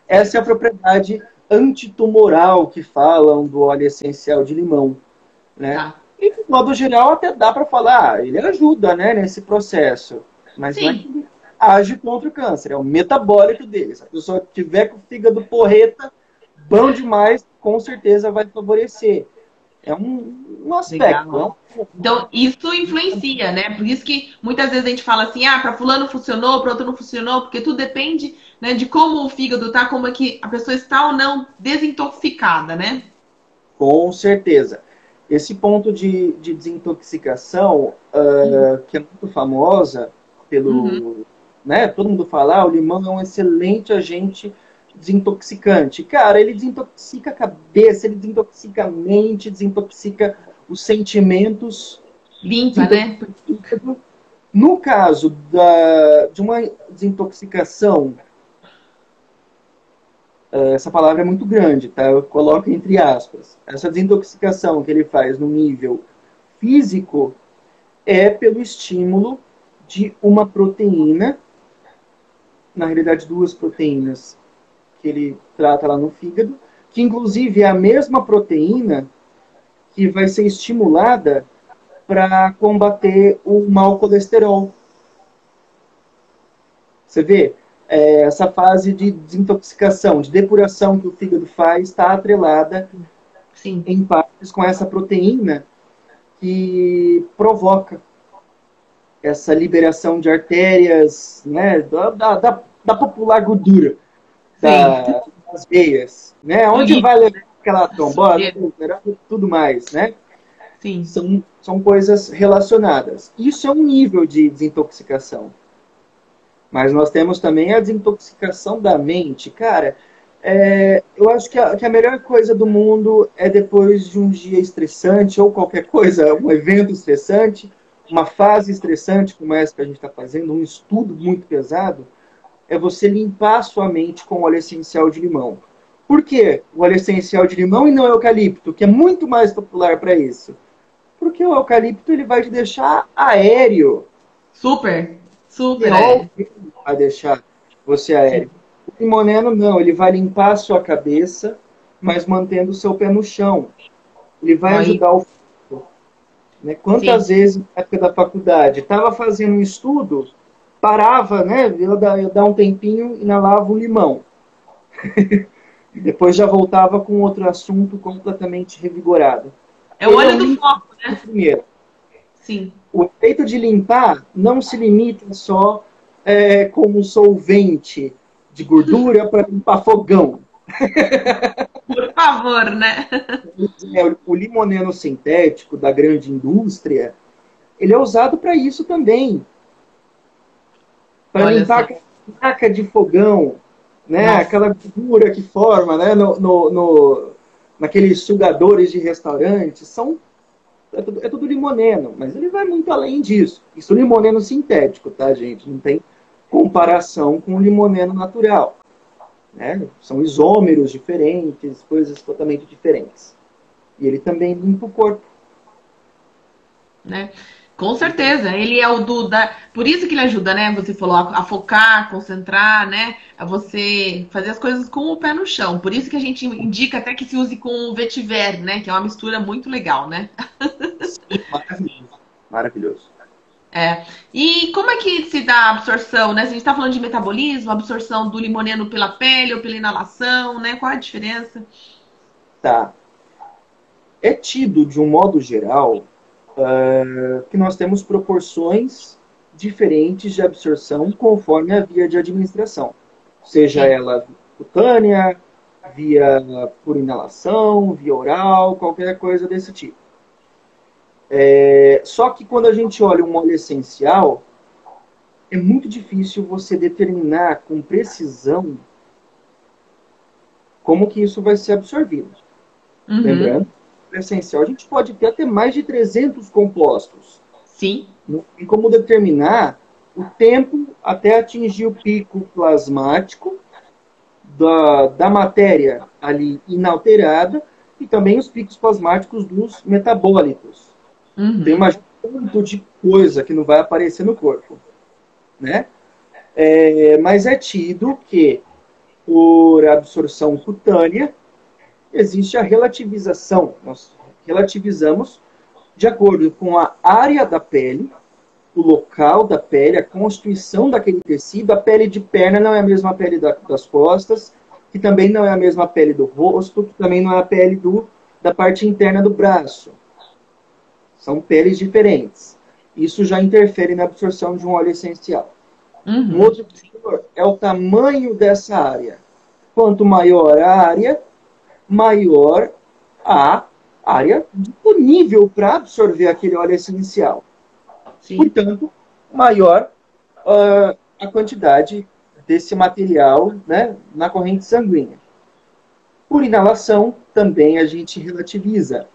Essa é a propriedade antitumoral que falam do óleo essencial de limão, né? Tá. E, de modo geral, até dá para falar, ele ajuda, né, nesse processo, mas não é que Sim. ele age contra o câncer, é o metabólico dele. Se a pessoa tiver com o fígado porreta, bom demais, com certeza vai favorecer. É um aspecto. Legal. Então, isso influencia, né? Por isso que muitas vezes a gente fala assim, ah, para fulano funcionou, para outro não funcionou, porque tudo depende, né, de como o fígado tá, como é que a pessoa está ou não desintoxicada, né? Com certeza. Esse ponto de desintoxicação, Uhum. que é muito famosa Uhum. pelo, né, todo mundo fala, ah, o limão é um excelente agente desintoxicante. Cara, ele desintoxica a cabeça, ele desintoxica a mente, desintoxica os sentimentos, Limpa, né? desintoxica o fígado. No caso de uma desintoxicação, essa palavra é muito grande, tá? Eu coloco entre aspas. Essa desintoxicação que ele faz no nível físico é pelo estímulo de uma proteína, na realidade duas proteínas que ele trata lá no fígado, que inclusive é a mesma proteína que vai ser estimulada para combater o mau colesterol. Você vê, essa fase de desintoxicação, de depuração que o fígado faz, está atrelada Sim. em partes com essa proteína que provoca essa liberação de artérias, né, da popular gordura Sim. das veias, né, onde Líquido, vai levar aquela trombose, sujeira. tudo mais, né, Sim. são coisas relacionadas. Isso é um nível de desintoxicação. Mas nós temos também a desintoxicação da mente. Cara, eu acho que a melhor coisa do mundo é depois de um dia estressante ou qualquer coisa, um evento estressante, uma fase estressante como essa que a gente está fazendo, um estudo muito pesado, é você limpar a sua mente com óleo essencial de limão. Por que o óleo essencial de limão e não eucalipto, que é muito mais popular para isso? Porque o eucalipto ele vai te deixar aéreo. Super, E super é aéreo. óbvio que vai deixar você Sim. aéreo. O limoneno não, ele vai limpar a sua cabeça, mas mantendo o seu pé no chão. Ele vai Aí, ajudar o foco, né? Quantas sim. vezes, na época da faculdade, estava fazendo um estudo, parava, né? Eu dar um tempinho, inalava um limão. E depois já voltava com outro assunto completamente revigorado. É o Ele é olho um do limpo foco, né? primeiro. Sim. O efeito de limpar não se limita só como solvente de gordura para limpar fogão. Por favor, né? O limoneno sintético da grande indústria, ele é usado para isso também, para Olha limpar só. aquela placa de fogão, né? Nossa. Aquela gordura que forma, né? Naqueles sugadores de restaurante, é tudo limoneno, mas ele vai muito além disso. Isso é limoneno sintético, tá, gente? Não tem comparação com o limoneno natural, né? São isômeros diferentes, coisas totalmente diferentes. E ele também limpa o corpo. Né? Com certeza, ele é o do da. Por isso que ele ajuda, né? Você falou a focar, concentrar, né? A você fazer as coisas com o pé no chão. Por isso que a gente indica até que se use com o vetiver, né? Que é uma mistura muito legal, né? Sim, maravilhoso. Maravilhoso. É. E como é que se dá a absorção, né? Se a gente está falando de metabolismo, absorção do limoneno pela pele ou pela inalação, né? Qual a diferença? Tá. É tido, de um modo geral, que nós temos proporções diferentes de absorção conforme a via de administração. Seja Sim. ela cutânea, via por inalação, via oral, qualquer coisa desse tipo. Só que quando a gente olha um óleo essencial, é muito difícil você determinar com precisão como que isso vai ser absorvido. Uhum. Lembrando, no essencial a gente pode ter até mais de 300 compostos. Sim. Não tem como determinar o tempo até atingir o pico plasmático da matéria ali inalterada e também os picos plasmáticos dos metabólitos. Tem Uhum. uma tanto de coisa que não vai aparecer no corpo, né? Mas é tido que por absorção cutânea existe a relativização. Nós relativizamos de acordo com a área da pele, o local da pele, a constituição daquele tecido. A pele de perna não é a mesma pele das costas, que também não é a mesma pele do rosto, que também não é a pele da parte interna do braço. São peles diferentes. Isso já interfere na absorção de um óleo essencial. Um Uhum. outro fator é o tamanho dessa área. Quanto maior a área, maior a área disponível para absorver aquele óleo essencial. Sim. Portanto, maior a quantidade desse material, né, na corrente sanguínea. Por inalação, também a gente relativiza.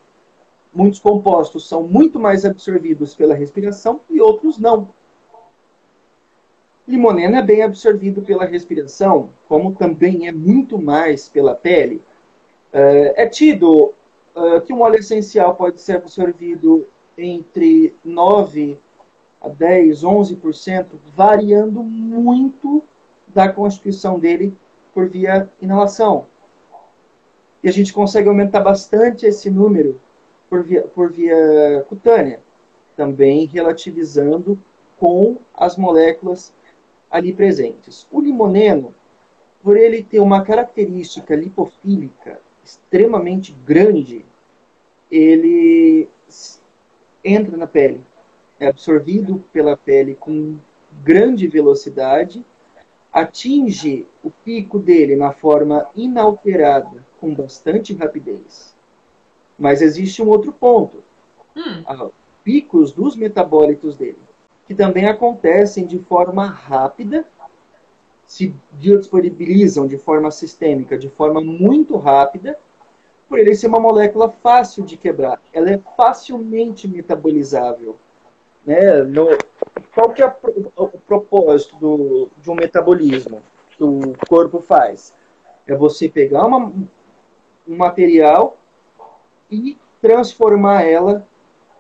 Muitos compostos são muito mais absorvidos pela respiração e outros não. Limoneno é bem absorvido pela respiração, como também é muito mais pela pele. É tido que um óleo essencial pode ser absorvido entre 9 a 10, 11%, variando muito da constituição dele por via inalação. E a gente consegue aumentar bastante esse número por via cutânea, também relativizando com as moléculas ali presentes. O limoneno, por ele ter uma característica lipofílica extremamente grande, ele entra na pele, é absorvido pela pele com grande velocidade, atinge o pico dele na forma inalterada, com bastante rapidez. Mas existe um outro ponto, Hum. picos dos metabólitos dele, que também acontecem de forma rápida, se biodisponibilizam de forma sistêmica, de forma muito rápida, por ele ser uma molécula fácil de quebrar. Ela é facilmente metabolizável. Né? Qual que é o propósito de um metabolismo que o corpo faz? É você pegar um material e transformar ela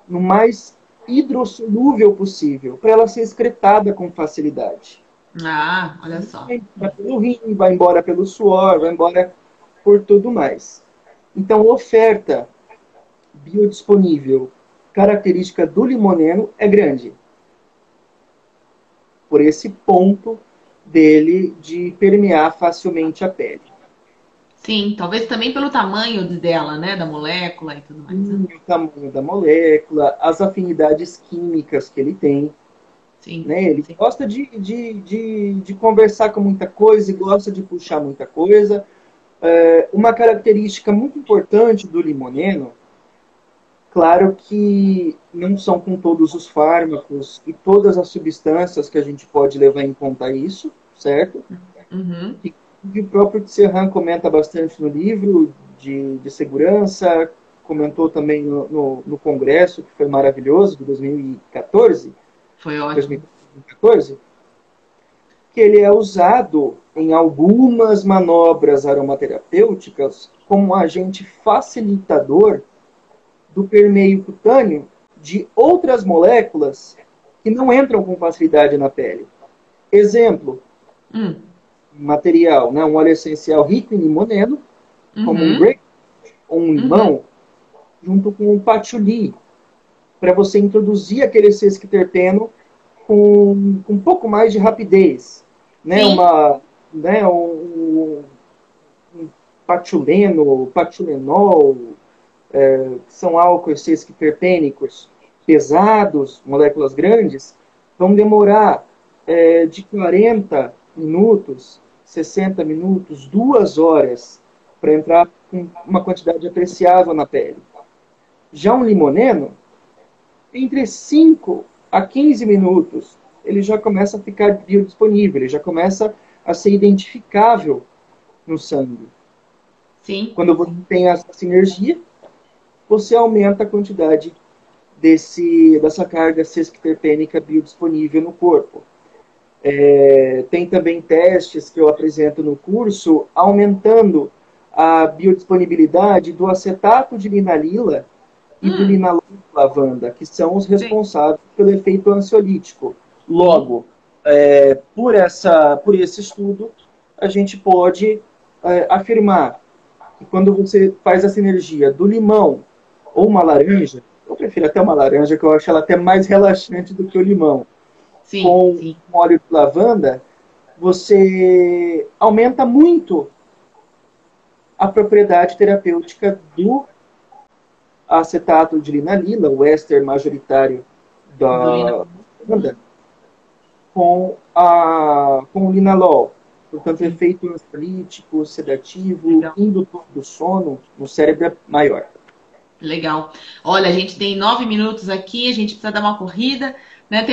no mais hidrossolúvel possível, para ela ser excretada com facilidade. Ah, olha só. Vai pelo rim, vai embora pelo suor, vai embora por tudo mais. Então, oferta biodisponível característica do limoneno é grande. Por esse ponto dele de permear facilmente a pele. Sim, talvez também pelo tamanho dela, né? Da molécula e tudo mais, né? O tamanho da molécula, as afinidades químicas que ele tem. Sim, Né? Ele sim. gosta de conversar com muita coisa e gosta de puxar muita coisa. Uma característica muito importante do limoneno, claro que não são com todos os fármacos e todas as substâncias que a gente pode levar em conta isso, certo? Uhum. E o próprio Serran comenta bastante no livro de segurança, comentou também no congresso, que foi maravilhoso, de 2014, Foi ótimo. 2014, que ele é usado em algumas manobras aromaterapêuticas como agente facilitador do permeio cutâneo de outras moléculas que não entram com facilidade na pele. Exemplo, Hum. material, né? Um óleo essencial rico em limoneno, como um Uhum. grape ou um Uhum. limão, junto com um patchouli, para você introduzir aquele sesquiterpeno com um pouco mais de rapidez. Né? Sim, Um patuleno, patulenol, que são álcoois sesquiterpênicos pesados, moléculas grandes, vão demorar de 40 minutos, 60 minutos, 2 horas para entrar com uma quantidade apreciável na pele. Já um limoneno, entre 5 a 15 minutos, ele já começa a ficar biodisponível, ele já começa a ser identificável no sangue. sim. Quando você tem essa sinergia, você aumenta a quantidade dessa carga sesquiterpênica biodisponível no corpo. Tem também testes que eu apresento no curso, aumentando a biodisponibilidade do acetato de linalila e do Hum. linalol de lavanda, que são os Sim. responsáveis pelo efeito ansiolítico. Sim. Logo, por esse estudo, a gente pode afirmar que quando você faz a sinergia do limão ou uma laranja, eu prefiro até uma laranja, que eu acho ela até mais relaxante do que o limão, Sim. com Sim. óleo de lavanda, você aumenta muito a propriedade terapêutica do acetato de linalila, o éster majoritário Do Lina. da Uhum. lavanda, com o linalol. Portanto, o Sim. efeito ansiolítico, sedativo, Legal. indutor do sono no cérebro é maior. Legal. Olha, a gente tem 9 minutos aqui, a gente precisa dar uma corrida, né?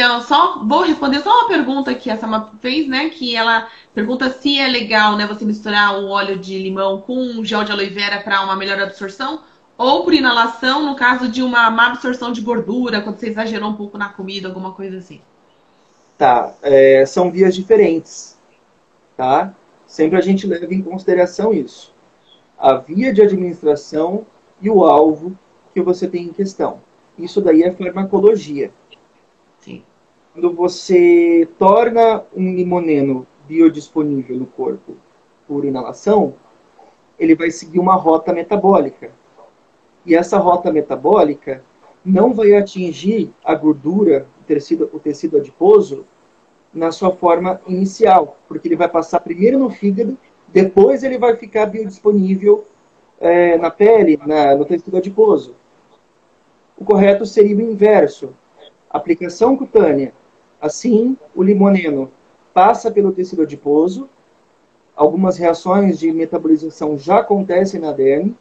Vou responder só uma pergunta que a Sama fez, né? Que ela pergunta se é legal, né, você misturar o óleo de limão com o gel de aloe vera para uma melhor absorção, ou por inalação, no caso de uma má absorção de gordura, quando você exagerou um pouco na comida, alguma coisa assim. Tá, são vias diferentes, tá? Sempre a gente leva em consideração isso. A via de administração e o alvo que você tem em questão. Isso daí é farmacologia. Sim. Quando você torna um limoneno biodisponível no corpo por inalação, ele vai seguir uma rota metabólica. E essa rota metabólica não vai atingir a gordura, o tecido adiposo, na sua forma inicial, porque ele vai passar primeiro no fígado, depois ele vai ficar biodisponível na pele, no tecido adiposo. O correto seria o inverso. Aplicação cutânea. Assim, o limoneno passa pelo tecido adiposo, algumas reações de metabolização já acontecem na derme,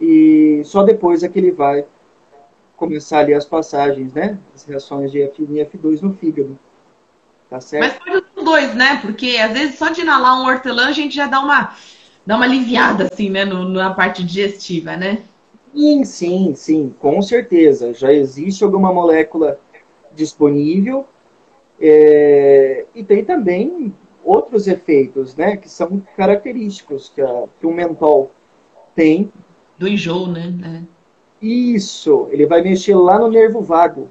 e só depois é que ele vai começar ali as passagens, né? As reações de F1 e F2 no fígado. Tá Mas certo? pode os dois, né? Porque às vezes só de inalar um hortelã a gente já dá uma aliviada, assim, né? Na parte digestiva, né? Sim, sim, sim, com certeza. Já existe alguma molécula disponível. E tem também outros efeitos, né, que são característicos que o mentol tem. Do enjoo, né? Isso, ele vai mexer lá no nervo vago,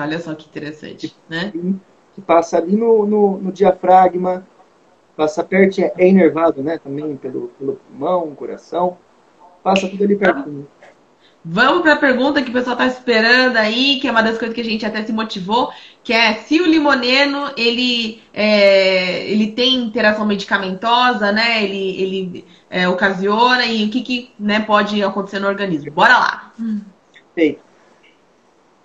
Olha só que interessante, né? que passa ali no diafragma, passa perto, é inervado, né, também pelo pulmão, coração, passa tudo ali pertinho. Vamos para a pergunta que o pessoal está esperando aí, que é uma das coisas que a gente até se motivou, que é se o limoneno ele tem interação medicamentosa, né? Ele ocasiona e o que né, pode acontecer no organismo. Bora lá. Perfeito.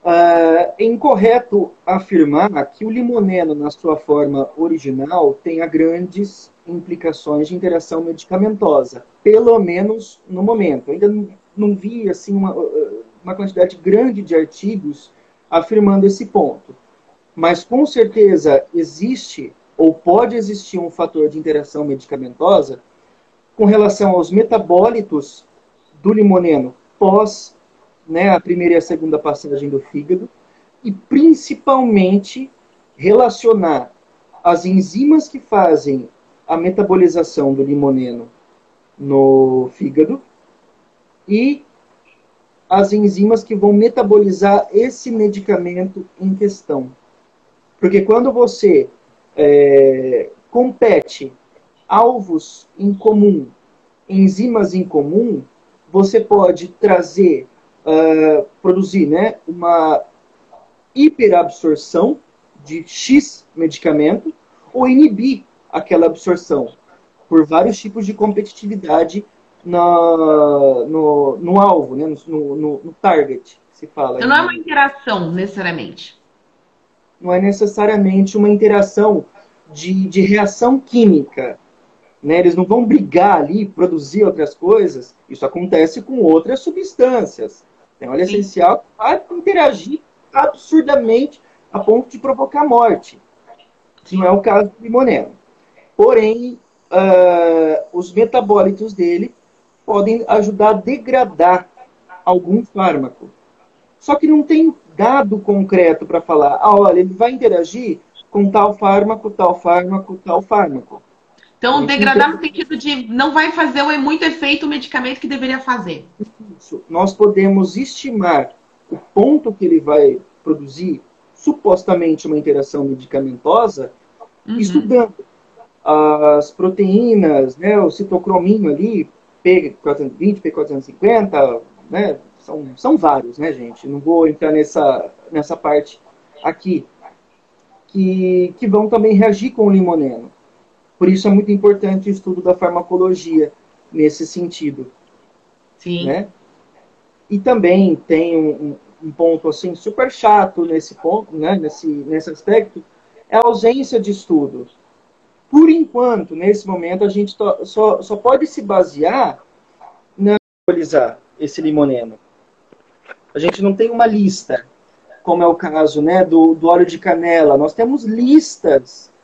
É incorreto afirmar que o limoneno, na sua forma original, tenha grandes implicações de interação medicamentosa, pelo menos no momento. Ainda não vi assim, uma quantidade grande de artigos afirmando esse ponto. Mas, com certeza, existe ou pode existir um fator de interação medicamentosa com relação aos metabólitos do limoneno pós, né, a primeira e a segunda passagem do fígado, e principalmente relacionar as enzimas que fazem a metabolização do limoneno no fígado e as enzimas que vão metabolizar esse medicamento em questão. Porque quando você compete alvos em comum, enzimas em comum, você pode trazer, produzir, né, uma hiperabsorção de X medicamento ou inibir aquela absorção por vários tipos de competitividade no alvo, né, no target, que se fala. Então não é uma interação, necessariamente. Não é necessariamente uma interação de reação química. Né? Eles não vão brigar ali, produzir outras coisas. Isso acontece com outras substâncias. Tem óleo essencial que vai interagir absurdamente a ponto de provocar morte. Que não é o caso do limoneno. Porém, os metabólitos dele podem ajudar a degradar algum fármaco. Só que não tem dado concreto para falar, olha, ele vai interagir com tal fármaco, tal fármaco, tal fármaco. Então, degradar no sentido de não vai fazer muito efeito o medicamento que deveria fazer. Isso. Nós podemos estimar o ponto que ele vai produzir, supostamente uma interação medicamentosa, estudando as proteínas, né, o citocrominho ali, P420, P450, né, são vários, né, gente? Não vou entrar nessa parte aqui, que vão também reagir com o limoneno. Por isso é muito importante o estudo da farmacologia nesse sentido. Sim. Né? E também tem um ponto assim super chato nesse ponto, né, nesse aspecto, é a ausência de estudos. Por enquanto, nesse momento, a gente só pode se basear na analisar esse limoneno. A gente não tem uma lista, como é o caso, né, do óleo de canela. Nós temos listas.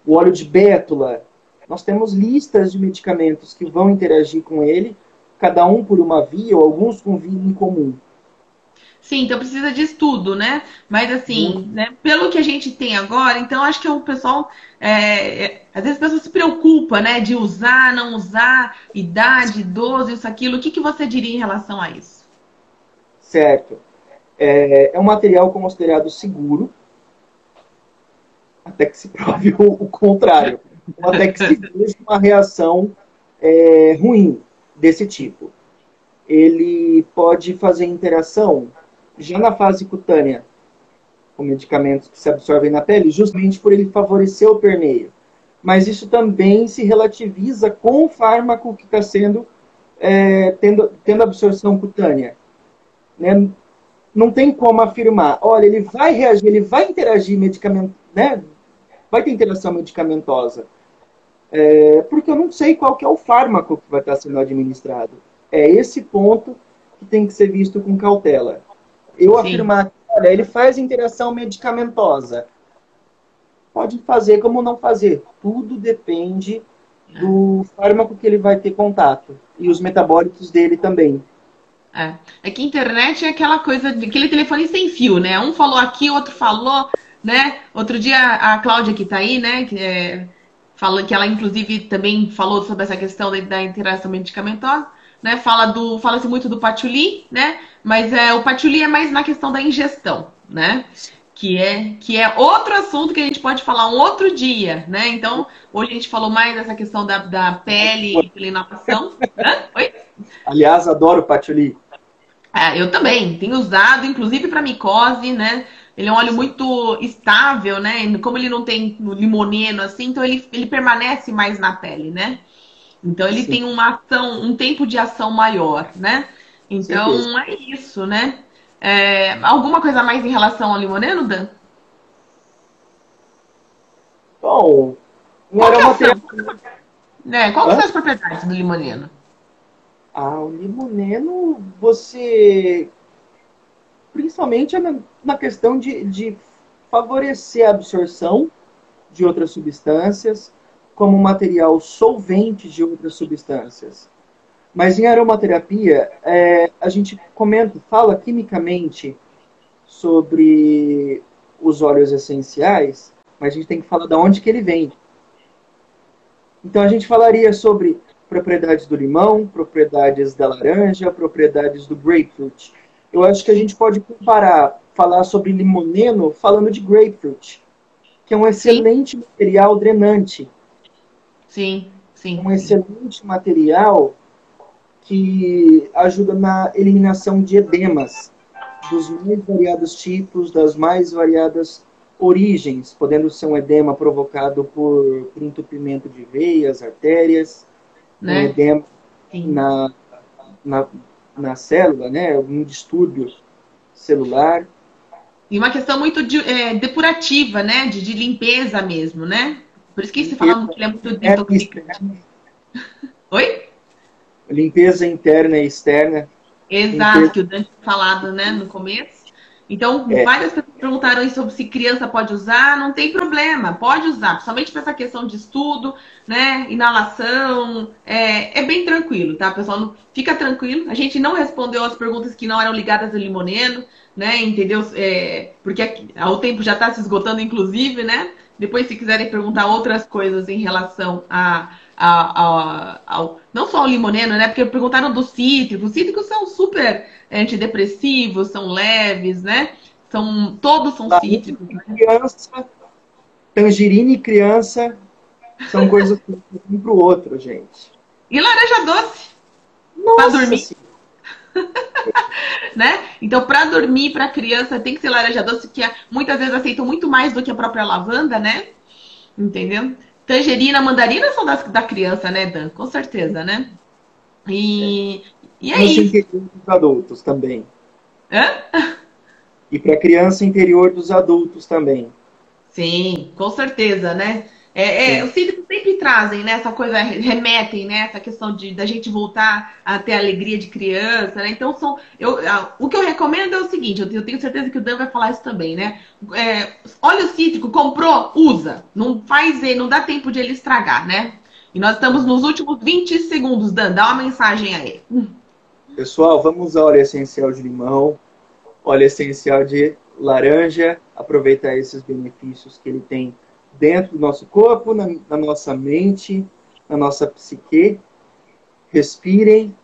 O óleo de bétula, nós temos listas de medicamentos que vão interagir com ele, cada um por uma via, ou alguns com via em comum. Sim, então precisa de estudo, né? Mas assim, né, pelo que a gente tem agora, então acho que o pessoal, às vezes a pessoa se preocupa, né, de usar, não usar, idade, idoso, isso, aquilo. O que você diria em relação a isso? Certo. É um material considerado seguro, até que se prove o contrário. Ou até que se veja uma reação ruim desse tipo. Ele pode fazer interação já na fase cutânea com medicamentos que se absorvem na pele, justamente por ele favorecer o permeio. Mas isso também se relativiza com o fármaco que está sendo tendo absorção cutânea. Né? Não tem como afirmar, olha, ele vai reagir, ele vai interagir medicamento, né? Vai ter interação medicamentosa. Porque eu não sei qual que é o fármaco que vai estar sendo administrado. É esse ponto que tem que ser visto com cautela. Eu afirmar, olha, ele faz interação medicamentosa. Pode fazer como não fazer. Tudo depende do fármaco que ele vai ter contato. E os metabólitos dele também. É que a internet é aquela coisa, aquele telefone sem fio, né? Um falou aqui, outro falou, né? Outro dia a Cláudia que tá aí, né? Fala que ela inclusive também falou sobre essa questão da interação medicamentosa, né? Fala-se muito do patchouli, né? Mas o patchouli é mais na questão da ingestão, né? Que é outro assunto que a gente pode falar um outro dia, né? Então, hoje a gente falou mais dessa questão da pele e pela inalação. Hã? Oi? Aliás, adoro patchouli. Eu também, tenho usado, inclusive para micose, né? Ele é um óleo muito estável, né? E como ele não tem limoneno assim, então ele permanece mais na pele, né? Então ele Sim, tem uma ação, um tempo de ação maior, né? certeza. Então é isso, né? Alguma coisa mais em relação ao limoneno, Dan? Bom, em Qual que é a ação? aromaterapia. Né? Qual que Hã? são as propriedades do limoneno? O limoneno, você. Principalmente na questão de favorecer a absorção de outras substâncias, como material solvente de outras substâncias. Mas em aromaterapia, a gente fala quimicamente sobre os óleos essenciais, mas a gente tem que falar de onde que ele vem. Então a gente falaria sobre propriedades do limão, propriedades da laranja, propriedades do grapefruit. Eu acho que a gente pode falar sobre limoneno falando de grapefruit, que é um Sim, excelente material drenante, sim, sim, um sim. excelente material que ajuda na eliminação de edemas, dos mais variados tipos, das mais variadas origens, podendo ser um edema provocado por entupimento de veias, artérias, um Né? edema Sim. na, na, na célula, né? Um distúrbio celular. E uma questão muito depurativa, né? De limpeza mesmo, né? Por isso que se fala Limpeza que ele é muito interna e desintoxicante. externa, Oi? limpeza interna e externa, Exato, limpeza. que o Dante tinha falado, né, no começo. Então, É, várias pessoas perguntaram aí sobre se criança pode usar. Não tem problema, pode usar, principalmente para essa questão de estudo, né, inalação. É bem tranquilo, tá, pessoal? Fica tranquilo. A gente não respondeu as perguntas que não eram ligadas ao limoneno, né, entendeu? Porque o tempo já está se esgotando, inclusive, né? Depois, se quiserem perguntar outras coisas em relação não só ao limoneno, né? Porque perguntaram dos cítricos. Os cítricos são super antidepressivos, são leves, né? Todos são laranja cítricos, e né? criança, tangerina e criança são coisas que um para o outro, gente. E laranja doce para Nossa dormir, Senhora. né? Então, para dormir, para criança, tem que ser laranja doce, que muitas vezes aceitam muito mais do que a própria lavanda, né? Entendeu? Tangerina, mandarina são da criança, né, Dan? Com certeza, né? E, e é Criança isso. interior dos adultos também. Hã? E para criança interior dos adultos também. Sim, com certeza, né? Sim. Os cítricos sempre trazem, né? Essa coisa, remetem, né? Essa questão da gente voltar a ter a alegria de criança, né? Então, o que eu recomendo é o seguinte: eu tenho certeza que o Dan vai falar isso também, né? Óleo cítrico, comprou, usa. Não faz ele, não dá tempo de ele estragar, né? E nós estamos nos últimos 20 segundos, Dan. Dá uma mensagem aí. Pessoal, vamos usar óleo essencial de limão, óleo essencial de laranja, aproveitar esses benefícios que ele tem dentro do nosso corpo, na nossa mente, na nossa psique. Respirem.